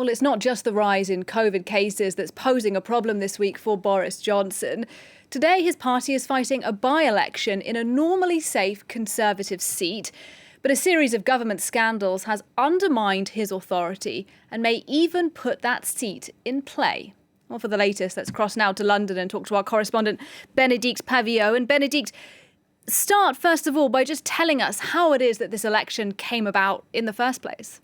Well, it's not just the rise in COVID cases that's posing a problem this week for Boris Johnson. Today, his party is fighting a by-election in a normally safe Conservative seat. But a series of government scandals has undermined his authority and may even put that seat in play. Well, for the latest, let's cross now to London and talk to our correspondent, Benedicte Paviot. And Benedicte, start first of all by just telling us how it is that this election came about in the first place.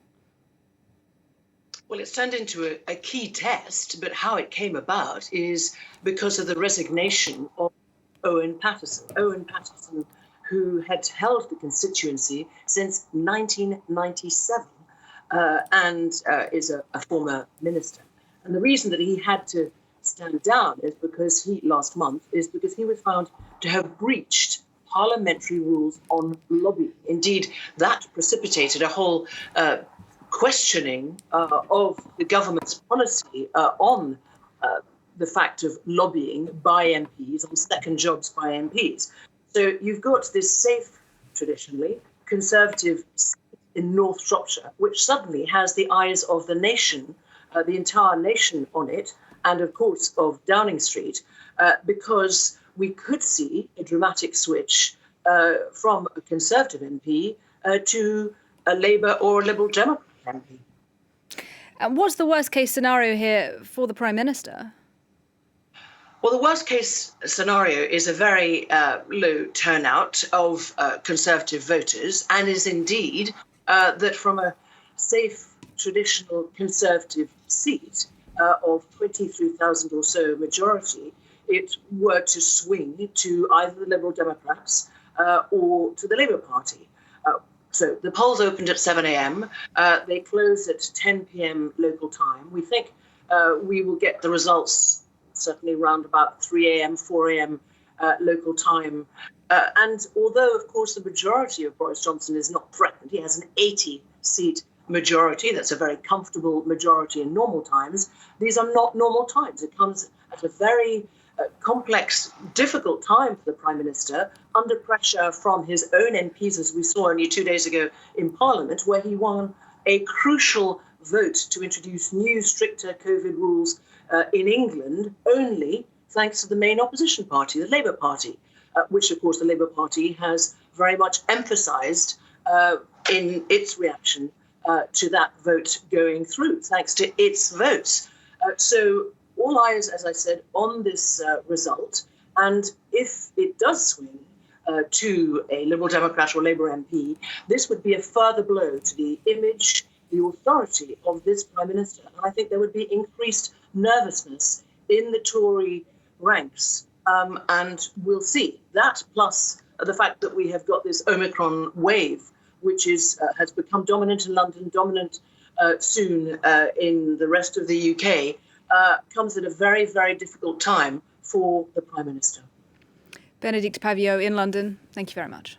Well, it's turned into a key test, but how it came about is because of the resignation of Owen Paterson. Owen Paterson, who had held the constituency since 1997 and is a former minister. And the reason that he had to stand down last month is because he was found to have breached parliamentary rules on lobbying. Indeed, that precipitated a whole questioning of the government's policy on the fact of lobbying by MPs, on second jobs by MPs. So you've got this safe, traditionally, Conservative seat in North Shropshire, which suddenly has the eyes of the nation, the entire nation on it, and of course of Downing Street, because we could see a dramatic switch from a Conservative MP to a Labour or a Liberal Democrat MP. And what's the worst case scenario here for the Prime Minister? Well, the worst case scenario is a very low turnout of Conservative voters, and is indeed that from a safe, traditional Conservative seat of 23,000 or so majority, it were to swing to either the Liberal Democrats or to the Labour Party. So the polls opened at 7 a.m. They closed at 10 p.m. local time. We think we will get the results certainly around about 3 a.m., 4 a.m. Local time. And although, of course, the majority of Boris Johnson is not threatened, he has an 80-seat majority. That's a very comfortable majority in normal times. These are not normal times. It comes at a very complex, difficult time for the Prime Minister, under pressure from his own MPs, as we saw only 2 days ago in Parliament, where he won a crucial vote to introduce new, stricter COVID rules in England, only thanks to the main opposition party, the Labour Party, which, of course, the Labour Party has very much emphasised in its reaction to that vote going through, thanks to its votes. So all eyes, as I said, on this result. And if it does swing to a Liberal Democrat or Labour MP, this would be a further blow to the image, the authority of this Prime Minister. And I think there would be increased nervousness in the Tory ranks. And we'll see that, plus the fact that we have got this Omicron wave, which has become dominant in London, dominant soon in the rest of the UK, comes at a very, very difficult time for the Prime Minister. Benedicte Paviot in London, thank you very much.